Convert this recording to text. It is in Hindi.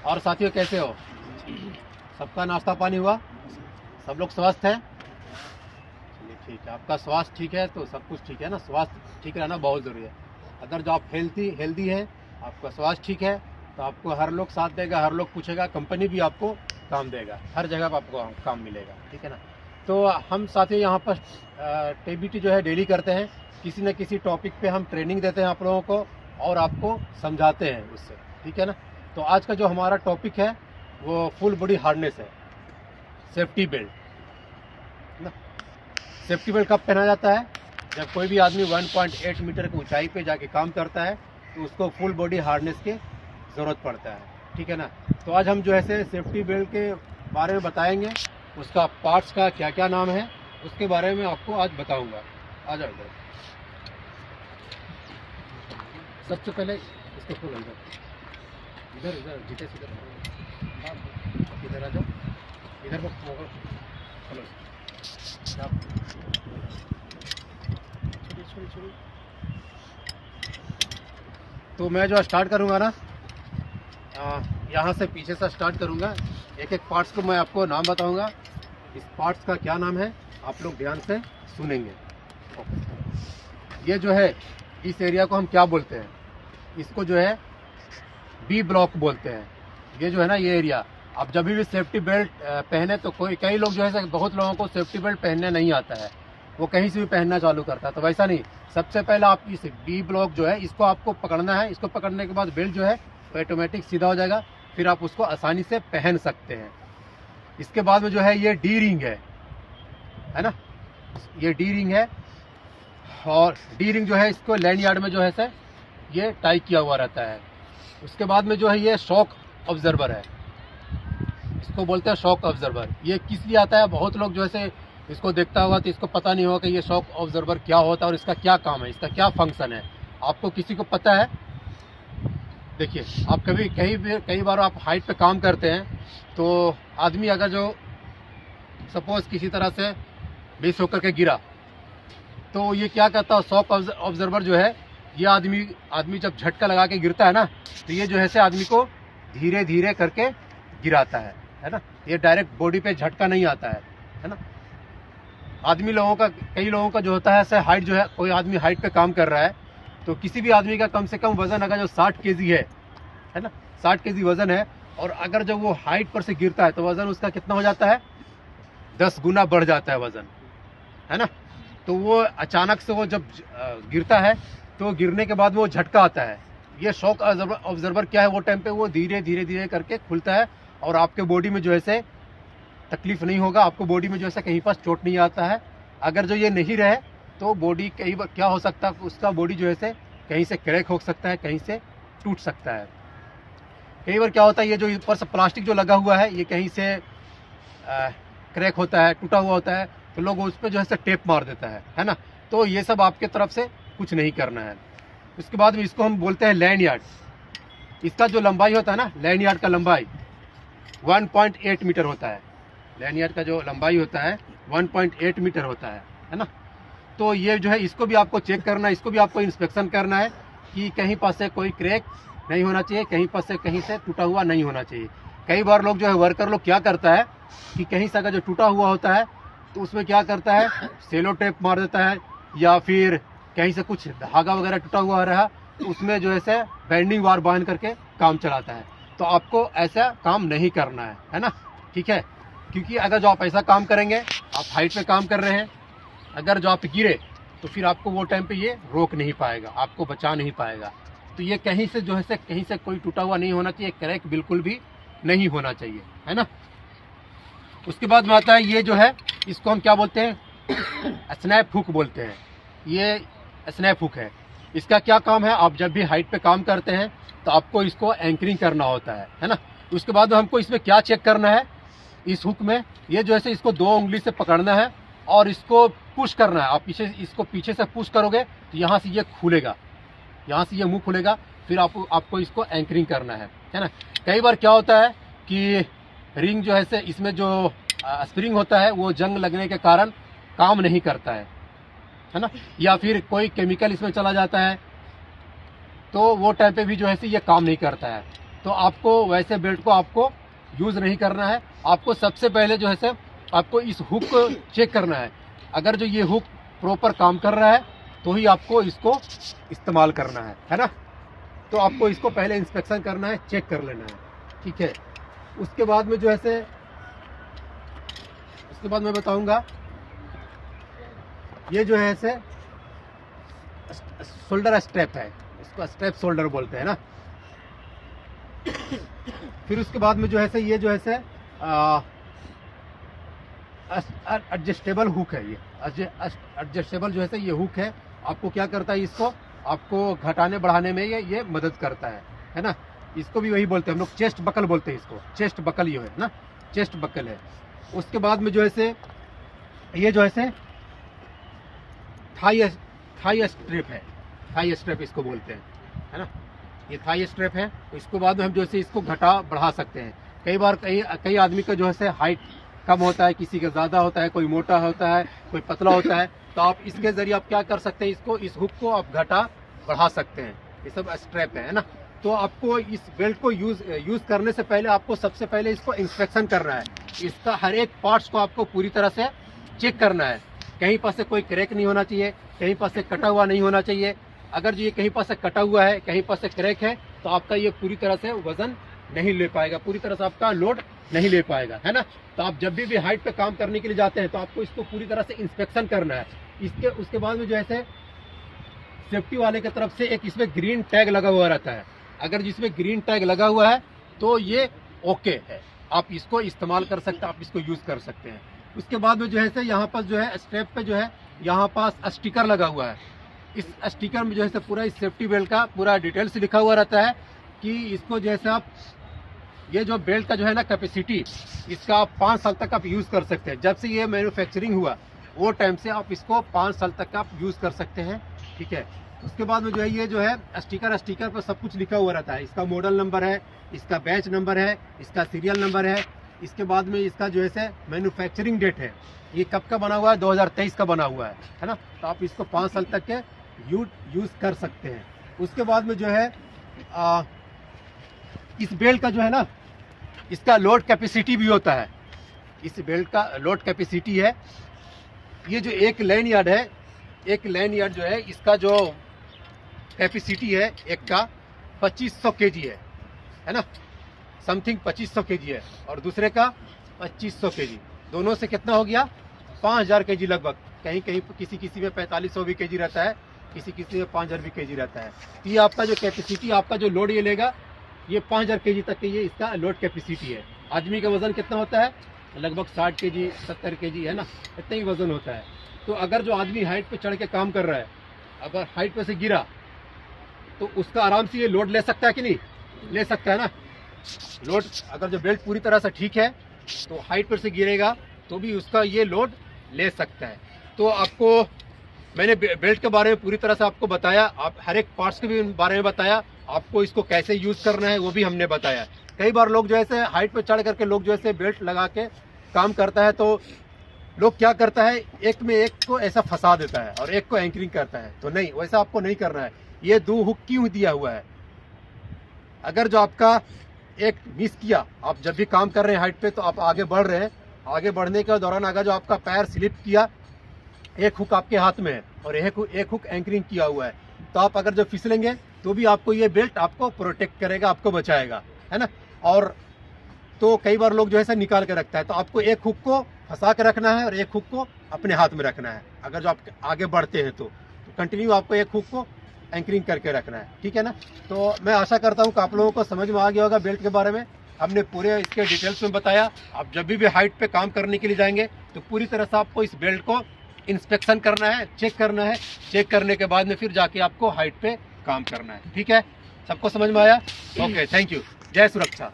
और साथियों कैसे हो? सबका नाश्ता पानी हुआ? सब लोग स्वस्थ हैं? चलिए ठीक है, आपका स्वास्थ्य ठीक है तो सब कुछ ठीक है ना। स्वास्थ्य ठीक रहना बहुत ज़रूरी है। अगर जो आप हेल्दी है, आपका स्वास्थ्य ठीक है, तो आपको हर लोग साथ देगा, हर लोग पूछेगा, कंपनी भी आपको काम देगा, हर जगह पर आपको काम मिलेगा, ठीक है ना। तो हम साथियों यहाँ पर टीबीटी जो है डेली करते हैं, किसी न किसी टॉपिक पे हम ट्रेनिंग देते हैं आप लोगों को और आपको समझाते हैं उससे, ठीक है ना। तो आज का जो हमारा टॉपिक है वो फुल बॉडी हार्नेस है, सेफ्टी बेल्ट ना। सेफ्टी बेल्ट कब पहना जाता है? जब कोई भी आदमी 1.8 मीटर की ऊंचाई पे जाके काम करता है तो उसको फुल बॉडी हार्नेस की ज़रूरत पड़ता है, ठीक है ना। तो आज हम जो है सेफ्टी बेल्ट के बारे में बताएंगे, उसका पार्ट्स का क्या क्या नाम है उसके बारे में आपको आज बताऊंगा। आ जाओ इधर, सबसे पहले इसको खोल इधर इधर जीते से इधर आ जाओ, इधर को खोलो। छोड़ी तो मैं जो स्टार्ट करूंगा ना, यहाँ से पीछे से स्टार्ट करूंगा। एक एक पार्ट्स को मैं आपको नाम बताऊंगा, इस पार्ट्स का क्या नाम है आप लोग ध्यान से सुनेंगे। ये जो है इस एरिया को हम क्या बोलते हैं? इसको जो है बी ब्लॉक बोलते हैं। ये जो है ना ये एरिया, आप जब भी सेफ्टी बेल्ट पहने तो कई लोग जो है बहुत लोगों को सेफ्टी बेल्ट पहनने नहीं आता है, वो कहीं से भी पहनना चालू करता है। तो वैसा नहीं, सबसे पहले आप इस बी ब्लॉक जो है इसको आपको पकड़ना है। इसको पकड़ने के बाद बेल्ट जो है वो ऑटोमेटिक सीधा हो जाएगा, फिर आप उसको आसानी से पहन सकते हैं। इसके बाद में जो है ये डी रिंग है ना, ये डी रिंग है। और डी रिंग जो है इसको लैंड यार्ड में जो है से ये टाई किया हुआ रहता है। उसके बाद में जो है ये शॉक ऑब्जर्वर है, इसको बोलते हैं शॉक ऑब्जर्वर। ये किस लिए आता है? बहुत लोग जो है इसको देखता होगा तो इसको पता नहीं होगा कि ये शॉक ऑब्जर्वर क्या होता है और इसका क्या काम है, इसका क्या फंक्शन है। आपको किसी को पता है? देखिए, आप कई बार आप हाइट पे काम करते हैं तो आदमी अगर जो सपोज किसी तरह से बेस होकर के गिरा तो ये क्या करता है, शॉक ऑब्जर्वर जो है ये आदमी जब झटका लगा के गिरता है ना तो ये जो है से आदमी को धीरे धीरे करके गिराता है ना। ये डायरेक्ट बॉडी पे झटका नहीं आता है ना। कई लोगों का जो होता है ऐसे हाइट जो है, कोई आदमी हाइट पे काम कर रहा है तो किसी भी आदमी का कम से कम वजन अगर जो 60 केजी है ना, 60 केजी वजन है, और अगर जब वो हाइट पर से गिरता है तो वजन उसका कितना हो जाता है? 10 गुना बढ़ जाता है वजन, है ना। तो वो अचानक से वो जब गिरता है तो गिरने के बाद वो झटका आता है। ये शॉक ऑब्जर्वर क्या है, वो टाइम पे वो धीरे धीरे करके खुलता है और आपके बॉडी में जो है से तकलीफ नहीं होगा, आपको बॉडी में जो है कहीं पर चोट नहीं आता है। अगर जो ये नहीं रहे तो बॉडी कई बार क्या हो सकता है, उसका बॉडी जो है से कहीं से क्रैक हो सकता है, कहीं से टूट सकता है। कई बार क्या होता है, ये जो ऊपर से प्लास्टिक जो लगा हुआ है ये कहीं से क्रैक होता है, टूटा हुआ होता है, तो लोग उस पर जो है से टेप मार देता है ना। तो ये सब आपके तरफ से कुछ नहीं करना है। उसके बाद में इसको हम बोलते हैं लैंड यार्ड। इसका जो लंबाई होता है ना, लैंड यार्ड का लंबाई 1.8 मीटर होता है। लैंड यार्ड का जो लंबाई होता है 1.8 मीटर होता है ना। तो ये जो है इसको भी आपको चेक करना है, इसको भी आपको इंस्पेक्शन करना है कि कहीं पर से कोई क्रैक नहीं होना चाहिए, कहीं से टूटा हुआ नहीं होना चाहिए। कई बार लोग जो है वर्कर लोग क्या करता है कि कहीं से अगर जो टूटा हुआ होता है तो उसमें क्या करता है, सेलो टेप मार देता है, या फिर कहीं से कुछ धागा वगैरह टूटा हुआ रहा तो उसमें जो है बैंडिंग वार बांध करके काम चलाता है। तो आपको ऐसा काम नहीं करना है ना, ठीक है। क्योंकि अगर जो आप ऐसा काम करेंगे, आप हाइट पे काम कर रहे हैं, अगर जो आप गिरे तो फिर आपको वो टाइम पे ये रोक नहीं पाएगा, आपको बचा नहीं पाएगा। तो ये कहीं से जो है कहीं से कोई टूटा हुआ नहीं होना चाहिए, क्रैक बिल्कुल भी नहीं होना चाहिए, है ना। उसके बाद में आता है ये जो है, इसको हम क्या बोलते हैं? स्नैप हुक बोलते हैं। ये स्नैप हुक है। इसका क्या काम है? आप जब भी हाइट पे काम करते हैं तो आपको इसको एंकरिंग करना होता है ना। उसके बाद हमको इसमें क्या चेक करना है, इस हुक में ये जो है इसको 2 उंगली से पकड़ना है और इसको पुश करना है। आप इसको पीछे से पुश करोगे तो यहाँ से ये खुलेगा, यहाँ से ये मुंह खुलेगा, फिर आपको इसको एंकरिंग करना है ना। कई बार क्या होता है कि रिंग जो है इसमें जो स्प्रिंग होता है वो जंग लगने के कारण काम नहीं करता है ना, या फिर कोई केमिकल इसमें चला जाता है तो वो टाइम पे भी जो है ये काम नहीं करता है। तो आपको वैसे बेल्ट को आपको यूज़ नहीं करना है। आपको सबसे पहले जो है से आपको इस हुक को चेक करना है। अगर जो ये हुक प्रॉपर काम कर रहा है तो ही आपको इसको इस्तेमाल करना है ना। तो आपको इसको पहले इंस्पेक्शन करना है, चेक कर लेना है, ठीक है। उसके बाद में जो है से उसके बाद मैं बताऊंगा, ये जो है से शोल्डर स्ट्रैप है, इसको स्ट्रैप शोल्डर बोलते हैं ना। फिर उसके बाद में जो है से ये जो है से एडजस्टेबल हुक है। ये एडजस्टेबल जो है से ये हुक है, आपको क्या करता है, इसको आपको घटाने बढ़ाने में ये मदद करता है ना। इसको भी वही बोलते हैं हम लोग, चेस्ट बकल बोलते हैं इसको, चेस्ट बकल ये है ना, चेस्ट बकल है। उसके बाद में जो है से ये जो है से थाई स्ट्रिप है, थाई स्ट्रिप इसको बोलते हैं, है ना। ये थाई स्ट्रिप है। इसके बाद में हम जो है इसको घटा बढ़ा सकते हैं। कई बार कई आदमी का जो है से हाइट कम होता है, किसी का ज़्यादा होता है, कोई मोटा होता है, कोई पतला होता है, तो आप इसके ज़रिए आप क्या कर सकते हैं, इसको इस हुक को आप घटा बढ़ा सकते हैं। ये सब स्ट्रैप है ना। तो आपको इस बेल्ट को यूज़ करने से पहले आपको सबसे पहले इसको इंस्पेक्शन करना है। इसका हर एक पार्ट्स को आपको पूरी तरह से चेक करना है। कहीं पर से कोई क्रैक नहीं होना चाहिए, कहीं पर से कटा हुआ नहीं होना चाहिए। अगर जो ये कहीं पर से कटा हुआ है, कहीं पर से क्रैक है, तो आपका ये पूरी तरह से वजन नहीं ले पाएगा, पूरी तरह से आपका लोड नहीं ले पाएगा, है ना। तो आप जब भी हाइट पे काम करने के लिए जाते हैं तो आपको इसको पूरी तरह से इंस्पेक्शन करना है। उसके बाद में जो है सेफ्टी वाले की तरफ से एक इसमें ग्रीन टैग लगा हुआ रहता है। अगर जिसमें ग्रीन टैग लगा हुआ है तो ये ओके है, आप इसको इस्तेमाल कर सकते हैं, आप इसको यूज़ कर सकते हैं। उसके बाद में जो है यहाँ पर जो है स्ट्रैप पे जो है यहाँ पास स्टिकर लगा हुआ है। इस स्टिकर में जो है पूरा इस सेफ्टी बेल्ट का पूरा डिटेल्स लिखा हुआ रहता है कि इसको जैसे आप ये जो बेल्ट का जो है ना कैपेसिटी, इसका आप 5 साल तक आप यूज़ कर सकते हैं। जब से ये मैन्युफैक्चरिंग हुआ वो टाइम से आप इसको 5 साल तक आप यूज़ कर सकते हैं, ठीक है। उसके बाद में जो है ये जो है स्टिकर पर सब कुछ लिखा हुआ रहता है। इसका मॉडल नंबर है, इसका बैच नंबर है, इसका सीरियल नंबर है। इसके बाद में इसका जो है मैन्युफैक्चरिंग डेट है, ये कब का बना हुआ है, 2023 का बना हुआ है ना। तो आप इसको 5 साल तक के यूज़ कर सकते हैं। उसके बाद में जो है इस बेल्ट का जो है ना, इसका लोड कैपेसिटी भी होता है। इस बेल्ट का लोड कैपेसिटी है, ये जो एक लाइन यार्ड है, एक लाइन यार्ड जो है इसका जो कैपेसिटी है एक का 2500 केजी है ना, समथिंग 2500 केजी है, और दूसरे का 2500 केजी। दोनों से कितना हो गया, 5000 केजी लगभग। कहीं कहीं किसी में 4500 भी केजी रहता है, किसी में 5000 भी केजी रहता है। तो ये आपका जो कैपेसिटी, आपका जो लोड ये लेगा, ये 5000 केजी तक के ये इसका लोड कैपेसिटी है। आदमी का वजन कितना होता है, लगभग 60 केजी 70 केजी है ना, इतना ही वजन होता है। तो अगर जो आदमी हाइट पे चढ़ के काम कर रहा है, अगर हाइट पे से गिरा तो उसका आराम से ये लोड ले सकता है कि नहीं, ले सकता है ना। लोड अगर जो बेल्ट पूरी तरह से ठीक है तो हाइट पर से गिरेगा तो भी उसका ये लोड ले सकता है। तो आपको मैंने बेल्ट के बारे में पूरी तरह से आपको बताया, आप हर एक पार्ट्स के भी बारे में बताया, आपको इसको कैसे यूज़ करना है वो भी हमने बताया। कई बार लोग जो है हाइट पे चढ़ करके लोग जो है बेल्ट लगा के काम करता है, तो लोग क्या करता है, एक में एक को ऐसा फंसा देता है और एक को एंकरिंग करता है। तो नहीं, वैसा आपको नहीं करना है। ये 2 हुक क्यों दिया हुआ है, अगर जो आपका एक मिस किया, आप जब भी काम कर रहे हैं हाइट पे तो आप आगे बढ़ रहे हैं, आगे बढ़ने के दौरान अगर जो आपका पैर स्लिप किया, एक हुक आपके हाथ में है और एक हुक एंकरिंग किया हुआ है, तो आप अगर जो फिसलेंगे तो भी आपको ये बेल्ट आपको प्रोटेक्ट करेगा, आपको बचाएगा, है ना। और तो कई बार लोग जो है निकाल के रखता है, तो आपको एक हुक को फंसा के रखना है और एक हुक को अपने हाथ में रखना है। अगर जो आप आगे बढ़ते हैं तो कंटिन्यू आपको एक हुक को एंकरिंग करके रखना है, ठीक है ना। तो मैं आशा करता हूँ कि आप लोगों को समझ में आ गया होगा बेल्ट के बारे में। हमने पूरे इसके डिटेल्स में बताया। आप जब भी हाइट पे काम करने के लिए जाएंगे तो पूरी तरह से आपको इस बेल्ट को इंस्पेक्शन करना है, चेक करना है। चेक करने के बाद में फिर जाके आपको हाइट पे काम करना है, ठीक है। सबको समझ में आया? Okay, thank you. जय सुरक्षा।